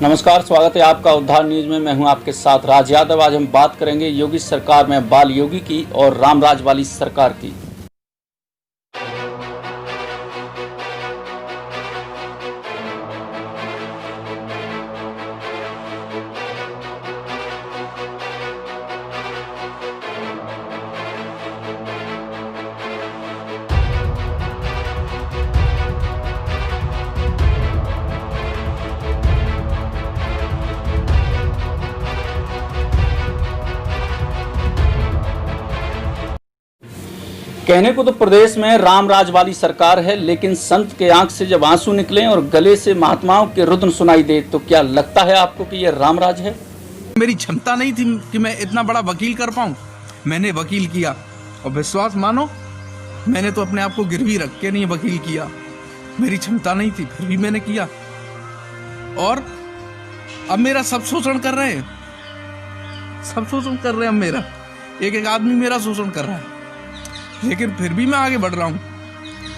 नमस्कार, स्वागत है आपका उद्धार न्यूज में। मैं हूं आपके साथ राज यादव। आज हम बात करेंगे योगी सरकार में बाल योगी की और रामराज वाली सरकार की। कहने को तो प्रदेश में रामराज वाली सरकार है, लेकिन संत के आंख से जब आंसू निकले और गले से महात्माओं के रुदन सुनाई दे तो क्या लगता है आपको कि यह रामराज है? मेरी क्षमता नहीं थी कि मैं इतना बड़ा वकील कर पाऊं। मैंने वकील किया और विश्वास मानो, मैंने तो अपने आप को गिरवी रख के नहीं वकील किया। मेरी क्षमता नहीं थी, फिर भी मैंने किया। और अब मेरा सब शोषण कर रहे हैं, सब शोषण कर रहे हैं। अब मेरा एक आदमी मेरा शोषण कर रहा है, लेकिन फिर भी मैं आगे बढ़ रहा हूँ।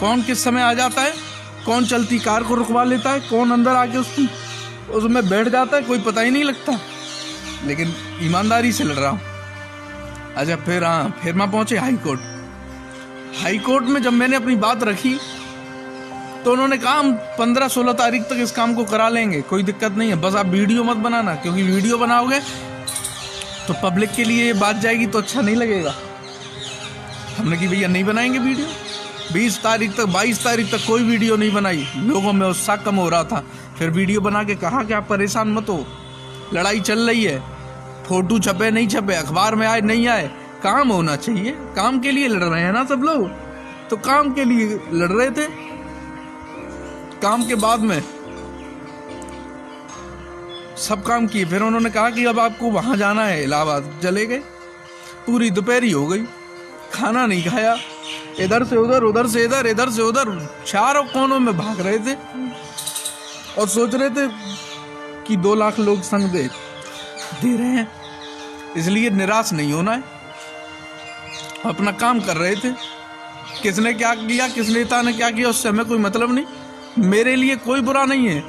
कौन किस समय आ जाता है, कौन चलती कार को रुकवा लेता है, कौन अंदर आके उसमें बैठ जाता है, कोई पता ही नहीं लगता। लेकिन ईमानदारी से लड़ रहा हूँ। अच्छा, फिर मैं पहुंचे हाई कोर्ट। हाई कोर्ट में जब मैंने अपनी बात रखी तो उन्होंने कहा हम 15-16 तारीख तक इस काम को करा लेंगे, कोई दिक्कत नहीं है, बस आप वीडियो मत बनाना, क्योंकि वीडियो बनाओगे तो पब्लिक के लिए ये बात जाएगी तो अच्छा नहीं लगेगा। हमने कि भैया नहीं बनाएंगे वीडियो। 20 तारीख तक 22 तारीख तक कोई वीडियो नहीं बनाई। लोगों में उत्साह कम हो रहा था। फिर वीडियो बना के कहा कि आप परेशान मत हो, लड़ाई चल रही है, फोटो छपे नहीं छपे, अखबार में आए नहीं आए, काम होना चाहिए। काम के लिए लड़ रहे हैं ना सब लोग, तो काम के लिए लड़ रहे थे। काम के बाद में सब काम किए। फिर उन्होंने कहा कि अब आपको वहां जाना है, इलाहाबाद। चले गए। पूरी दोपहरी हो गई, खाना नहीं खाया, इधर से उधर, उधर से इधर, इधर से उधर, चारों कोनों में भाग रहे थे और सोच रहे थे कि 2 लाख लोग संग दे रहे हैं, इसलिए निराश नहीं होना है। अपना काम कर रहे थे। किसने क्या किया, किस नेता ने क्या किया, उससे हमें कोई मतलब नहीं। मेरे लिए कोई बुरा नहीं है।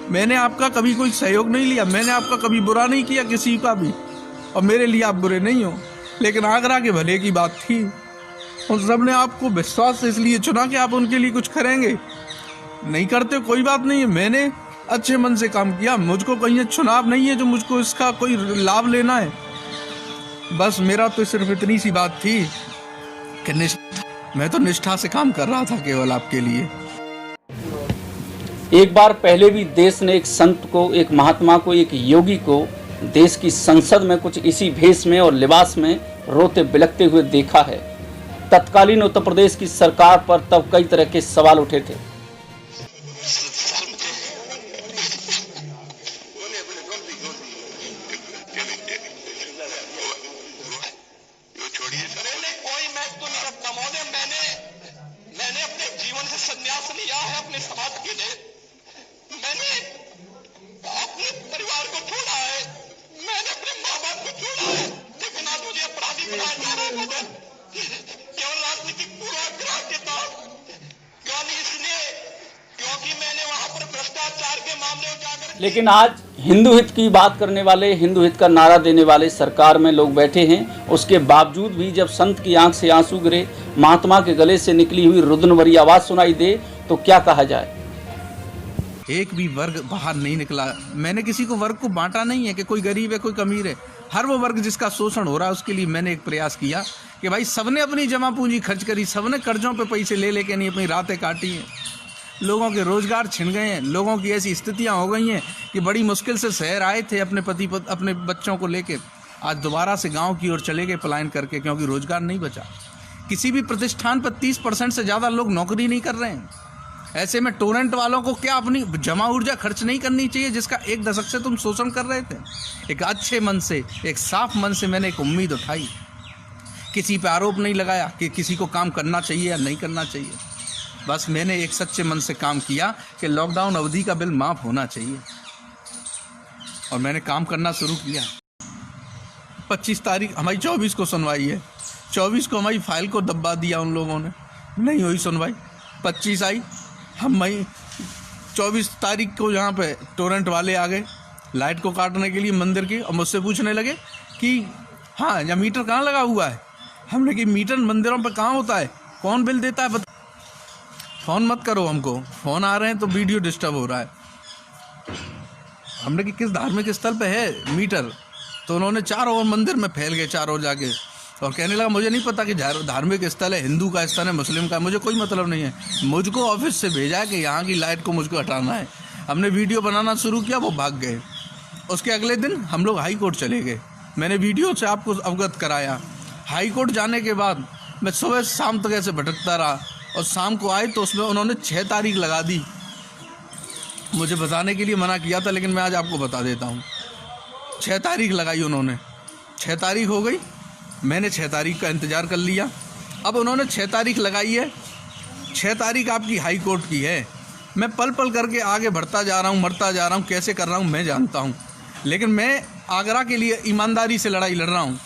मैंने आपका कभी कोई सहयोग नहीं लिया, मैंने आपका कभी बुरा नहीं किया किसी का भी, और मेरे लिए आप बुरे नहीं हो। लेकिन आगरा के भले की बात थी, उन सब ने आपको विश्वास से इसलिए चुना कि आप उनके लिए कुछ करेंगे। नहीं करते कोई बात नहीं है, मैंने अच्छे मन से काम किया। मुझको कहीं चुनाव नहीं है जो मुझको इसका कोई लाभ लेना है। बस मेरा तो सिर्फ इतनी सी बात थी कि मैं तो निष्ठा से काम कर रहा था केवल आपके लिए। एक बार पहले भी देश ने एक संत को, एक महात्मा को, एक योगी को देश की संसद में कुछ इसी भेष में और लिबास में रोते बिलखते हुए देखा है। तत्कालीन उत्तर प्रदेश की सरकार पर तब कई तरह के सवाल उठे थे। मैंने अपने जीवन से संन्यास लिया है, अपने समाज के लिए। मैंने अपने परिवार को छोड़ा है, मैंने अपने माँ बाप को छोड़ा है, लेकिन आज मुझे अपराधी बनाया जा रहा है केवल राजनीतिक पूर्वाग्रह के तहत। क्यों? इसलिए क्योंकि मैंने वहां पर भ्रष्टाचार के मामले उजागर। लेकिन आज हिंदू हित की बात करने वाले, हिंदू हित का नारा देने वाले सरकार में लोग बैठे हैं। उसके बावजूद भी जब संत की आंख से आंसू गिरे, महात्मा के गले से निकली हुई रुदन भरी आवाज सुनाई दे तो क्या कहा जाए? एक भी वर्ग बाहर नहीं निकला। मैंने किसी को वर्ग को बांटा नहीं है कि कोई गरीब है कोई अमीर है। हर वो वर्ग जिसका शोषण हो रहा है उसके लिए मैंने एक प्रयास किया कि भाई सबने अपनी जमा पूंजी खर्च करी, सबने कर्जों पे पैसे ले लेके नहीं अपनी रातें काटी हैं। लोगों के रोजगार छिन गए हैं। लोगों की ऐसी स्थितियां हो गई हैं कि बड़ी मुश्किल से शहर आए थे अपने बच्चों को लेके, आज दोबारा से गाँव की ओर चले गए पलायन करके, क्योंकि रोजगार नहीं बचा। किसी भी प्रतिष्ठान पर 30% से ज़्यादा लोग नौकरी नहीं कर रहे हैं। ऐसे में टोरेंट वालों को क्या अपनी जमा ऊर्जा खर्च नहीं करनी चाहिए जिसका 1 दशक से तुम शोषण कर रहे थे? एक अच्छे मन से, एक साफ मन से मैंने एक उम्मीद उठाई। किसी पे आरोप नहीं लगाया कि किसी को काम करना चाहिए या नहीं करना चाहिए। बस मैंने एक सच्चे मन से काम किया कि लॉकडाउन अवधि का बिल माफ़ होना चाहिए, और मैंने काम करना शुरू किया। 25 तारीख हमारी 24 को सुनवाई है। 24 को हमारी फाइल को दबा दिया उन लोगों ने, नहीं हुई सुनवाई। 25 आई, हम मई 24 तारीख को यहाँ पे टोरेंट वाले आ गए, लाइट को काटने के लिए मंदिर की, और मुझसे पूछने लगे कि हाँ या मीटर कहाँ लगा हुआ है। हमने कि मीटर मंदिरों पर कहाँ होता है, कौन बिल देता है, फ़ोन मत करो हमको, फ़ोन आ रहे हैं तो वीडियो डिस्टर्ब हो रहा है। हमने कि किस धार्मिक स्थल पे है मीटर, तो उन्होंने चारों ओर मंदिर में फैल गए चारों ओर जाके, और कहने लगा मुझे नहीं पता कि धार्मिक स्थल है, हिंदू का स्थल है, मुस्लिम का, मुझे कोई मतलब नहीं है, मुझको ऑफिस से भेजा है कि यहाँ की लाइट को मुझको हटाना है। हमने वीडियो बनाना शुरू किया, वो भाग गए। उसके अगले दिन हम लोग हाई कोर्ट चले गए, मैंने वीडियो से आपको अवगत कराया। हाई कोर्ट जाने के बाद मैं सुबह शाम तक ऐसे भटकता रहा, और शाम को आए तो उसमें उन्होंने 6 तारीख लगा दी। मुझे बताने के लिए मना किया था, लेकिन मैं आज आपको बता देता हूँ। 6 तारीख लगाई उन्होंने, 6 तारीख हो गई, मैंने 6 तारीख का इंतज़ार कर लिया। अब उन्होंने 6 तारीख लगाई है, 6 तारीख आपकी हाई कोर्ट की है। मैं पल पल करके आगे बढ़ता जा रहा हूँ, मरता जा रहा हूँ, कैसे कर रहा हूँ मैं जानता हूँ, लेकिन मैं आगरा के लिए ईमानदारी से लड़ाई लड़ रहा हूँ।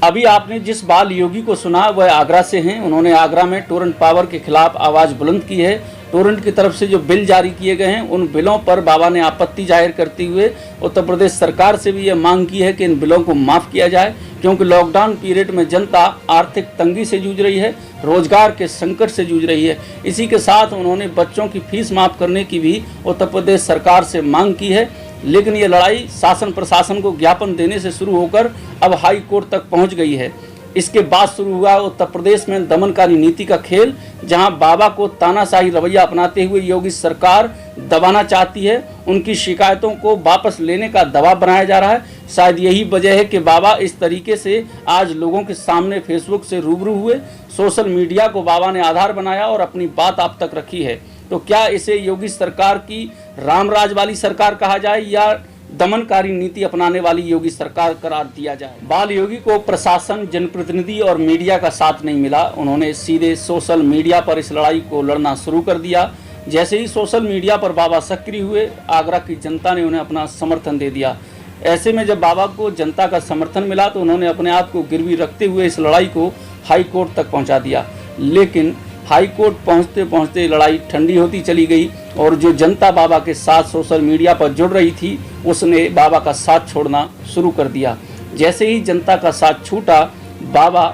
अभी आपने जिस बाल योगी को सुना वह आगरा से हैं। उन्होंने आगरा में टोरेंट पावर के खिलाफ आवाज़ बुलंद की है। टोरेंट की तरफ से जो बिल जारी किए गए हैं उन बिलों पर बाबा ने आपत्ति जाहिर करते हुए उत्तर प्रदेश सरकार से भी यह मांग की है कि इन बिलों को माफ़ किया जाए, क्योंकि लॉकडाउन पीरियड में जनता आर्थिक तंगी से जूझ रही है, रोजगार के संकट से जूझ रही है। इसी के साथ उन्होंने बच्चों की फीस माफ़ करने की भी उत्तर प्रदेश सरकार से मांग की है। लेकिन ये लड़ाई शासन प्रशासन को ज्ञापन देने से शुरू होकर अब हाई कोर्ट तक पहुंच गई है। इसके बाद शुरू हुआ उत्तर प्रदेश में दमनकारी नीति का खेल, जहां बाबा को तानाशाही रवैया अपनाते हुए योगी सरकार दबाना चाहती है। उनकी शिकायतों को वापस लेने का दबाव बनाया जा रहा है। शायद यही वजह है कि बाबा इस तरीके से आज लोगों के सामने फेसबुक से रूबरू हुए। सोशल मीडिया को बाबा ने आधार बनाया और अपनी बात आप तक रखी है। तो क्या इसे योगी सरकार की रामराज वाली सरकार कहा जाए या दमनकारी नीति अपनाने वाली योगी सरकार करार दिया जाए? बाल योगी को प्रशासन, जनप्रतिनिधि और मीडिया का साथ नहीं मिला। उन्होंने सीधे सोशल मीडिया पर इस लड़ाई को लड़ना शुरू कर दिया। जैसे ही सोशल मीडिया पर बाबा सक्रिय हुए, आगरा की जनता ने उन्हें अपना समर्थन दे दिया। ऐसे में जब बाबा को जनता का समर्थन मिला तो उन्होंने अपने आप को गिरवी रखते हुए इस लड़ाई को हाई कोर्ट तक पहुंचा दिया। लेकिन हाई कोर्ट पहुंचते पहुंचते लड़ाई ठंडी होती चली गई और जो जनता बाबा के साथ सोशल मीडिया पर जुड़ रही थी उसने बाबा का साथ छोड़ना शुरू कर दिया। जैसे ही जनता का साथ छूटा, बाबा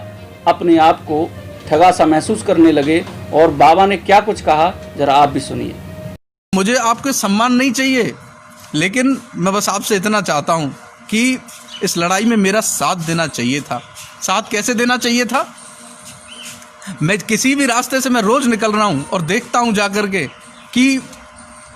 अपने आप को ठगा सा महसूस करने लगे। और बाबा ने क्या कुछ कहा, जरा आप भी सुनिए। मुझे आपके सम्मान नहीं चाहिए, लेकिन मैं बस आपसे इतना चाहता हूँ कि इस लड़ाई में मेरा साथ देना चाहिए था। साथ कैसे देना चाहिए था? मैं किसी भी रास्ते से मैं रोज निकल रहा हूँ और देखता हूँ जाकर के कि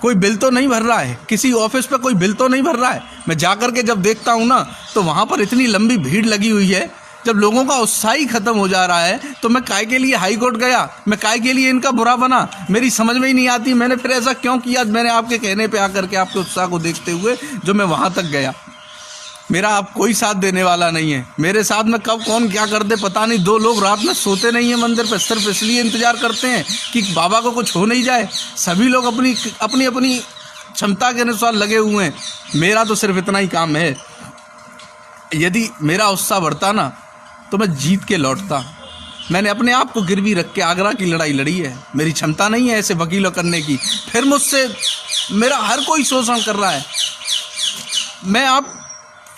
कोई बिल तो नहीं भर रहा है, किसी ऑफिस पे कोई बिल तो नहीं भर रहा है। मैं जाकर के जब देखता हूँ ना तो वहाँ पर इतनी लंबी भीड़ लगी हुई है। जब लोगों का उत्साह ही खत्म हो जा रहा है तो मैं काय के लिए हाई कोर्ट गया, मैं काय के लिए इनका बुरा बना, मेरी समझ में ही नहीं आती मैंने फिर ऐसा क्यों किया। मैंने आपके कहने पे आकर के आपके उत्साह को देखते हुए जो मैं वहाँ तक गया। मेरा अब कोई साथ देने वाला नहीं है। मेरे साथ में कब कौन क्या कर दे पता नहीं। 2 लोग रात में सोते नहीं है मंदिर पे, सिर्फ इसलिए इंतजार करते हैं कि बाबा को कुछ हो नहीं जाए। सभी लोग अपनी अपनी अपनी क्षमता के अनुसार लगे हुए हैं। मेरा तो सिर्फ इतना ही काम है। यदि मेरा उत्साह बढ़ता ना तो मैं जीत के लौटता। मैंने अपने आप को गिरवी रख के आगरा की लड़ाई लड़ी है। मेरी क्षमता नहीं है ऐसे वकीलों करने की। फिर मुझसे मेरा हर कोई शोषण कर रहा है। मैं आप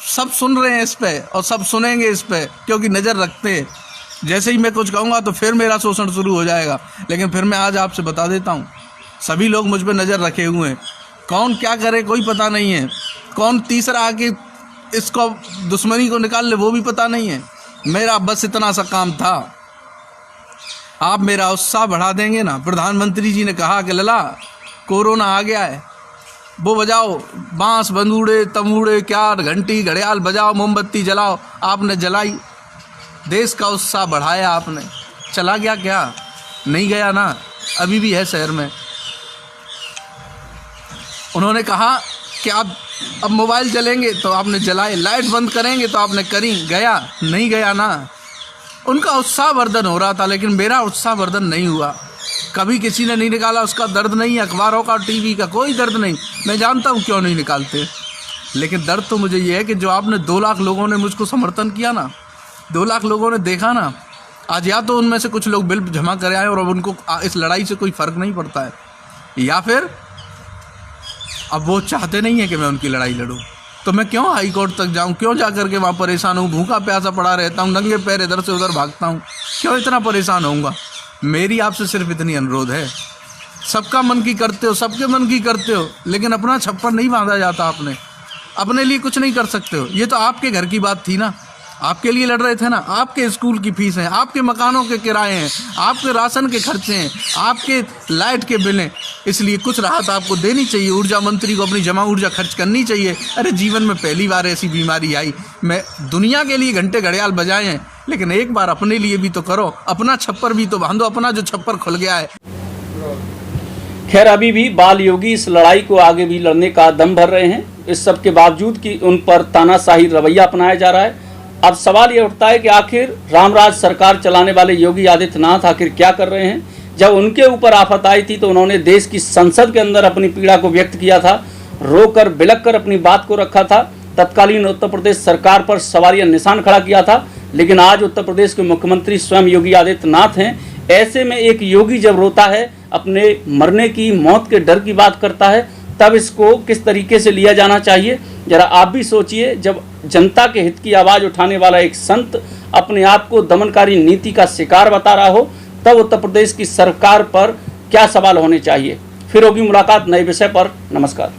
सब सुन रहे हैं इस पे और सब सुनेंगे इस पे, क्योंकि नज़र रखते हैं। जैसे ही मैं कुछ कहूँगा तो फिर मेरा शोषण शुरू हो जाएगा। लेकिन फिर मैं आज आपसे बता देता हूँ, सभी लोग मुझ पे नज़र रखे हुए हैं। कौन क्या करे कोई पता नहीं है। कौन तीसरा आके इसको दुश्मनी को निकाल ले वो भी पता नहीं है। मेरा बस इतना सा काम था। आप मेरा उत्साह बढ़ा देंगे ना। प्रधानमंत्री जी ने कहा कि लला कोरोना आ गया है, वो बजाओ बांस, बंदूड़े, तमूड़े, क्या घंटी, घड़ियाल बजाओ, मोमबत्ती जलाओ। आपने जलाई, देश का उत्साह बढ़ाया आपने। चला गया क्या? नहीं गया ना, अभी भी है शहर में। उन्होंने कहा कि आप अब मोबाइल जलेंगे तो आपने जलाए, लाइट बंद करेंगे तो आपने करी, गया? नहीं गया ना। उनका उत्साह वर्धन हो रहा था, लेकिन मेरा उत्साह वर्धन नहीं हुआ। कभी किसी ने नहीं निकाला, उसका दर्द नहीं, अखबारों का, टीवी का कोई दर्द नहीं। मैं जानता हूँ क्यों नहीं निकालते, लेकिन दर्द तो मुझे ये है कि जो आपने 2 लाख लोगों ने मुझको समर्थन किया ना, 2 लाख लोगों ने देखा ना, आज या तो उनमें से कुछ लोग बिल जमा कर आए और अब उनको इस लड़ाई से कोई फ़र्क नहीं पड़ता है, या फिर अब वो चाहते नहीं है कि मैं उनकी लड़ाई लड़ूं, तो मैं क्यों हाई कोर्ट तक जाऊं, क्यों जा करके वहाँ परेशान हूँ, भूखा प्यासा पड़ा रहता हूँ, नंगे पैर इधर से उधर भागता हूँ, क्यों इतना परेशान होऊंगा। मेरी आपसे सिर्फ इतनी अनुरोध है, सबका मन की करते हो, सबके मन की करते हो, लेकिन अपना छप्पर नहीं बांधा जाता। आपने अपने लिए कुछ नहीं कर सकते हो। ये तो आपके घर की बात थी ना, आपके लिए लड़ रहे थे ना। आपके स्कूल की फीस है, आपके मकानों के किराए हैं, आपके राशन के खर्चे हैं, आपके लाइट के बिल हैं, इसलिए कुछ राहत आपको देनी चाहिए। ऊर्जा मंत्री को अपनी जमा ऊर्जा खर्च करनी चाहिए। अरे जीवन में पहली बार ऐसी बीमारी आई, मैं दुनिया के लिए घंटे घड़ियाल बजाए हैं, लेकिन एक बार अपने लिए भी तो करो, अपना छप्पर भी तो बांधो, अपना जो छप्पर खुल गया है। खैर अभी भी बाल योगी इस लड़ाई को आगे भी लड़ने का दम भर रहे हैं, इस सब के बावजूद कि उन पर तानाशाही रवैया अपनाया जा रहा है। अब सवाल ये उठता है कि आखिर रामराज सरकार चलाने वाले योगी आदित्यनाथ आखिर क्या कर रहे हैं। जब उनके ऊपर आफत आई थी तो उन्होंने देश की संसद के अंदर अपनी पीड़ा को व्यक्त किया था, रोकर बिलक कर अपनी बात को रखा था, तत्कालीन उत्तर प्रदेश सरकार पर सवालिया निशान खड़ा किया था। लेकिन आज उत्तर प्रदेश के मुख्यमंत्री स्वयं योगी आदित्यनाथ हैं। ऐसे में एक योगी जब रोता है, अपने मरने की, मौत के डर की बात करता है, तब इसको किस तरीके से लिया जाना चाहिए, जरा आप भी सोचिए। जब जनता के हित की आवाज़ उठाने वाला एक संत अपने आप को दमनकारी नीति का शिकार बता रहा हो, तब उत्तर प्रदेश की सरकार पर क्या सवाल होने चाहिए। फिर होगी मुलाकात नए विषय पर। नमस्कार।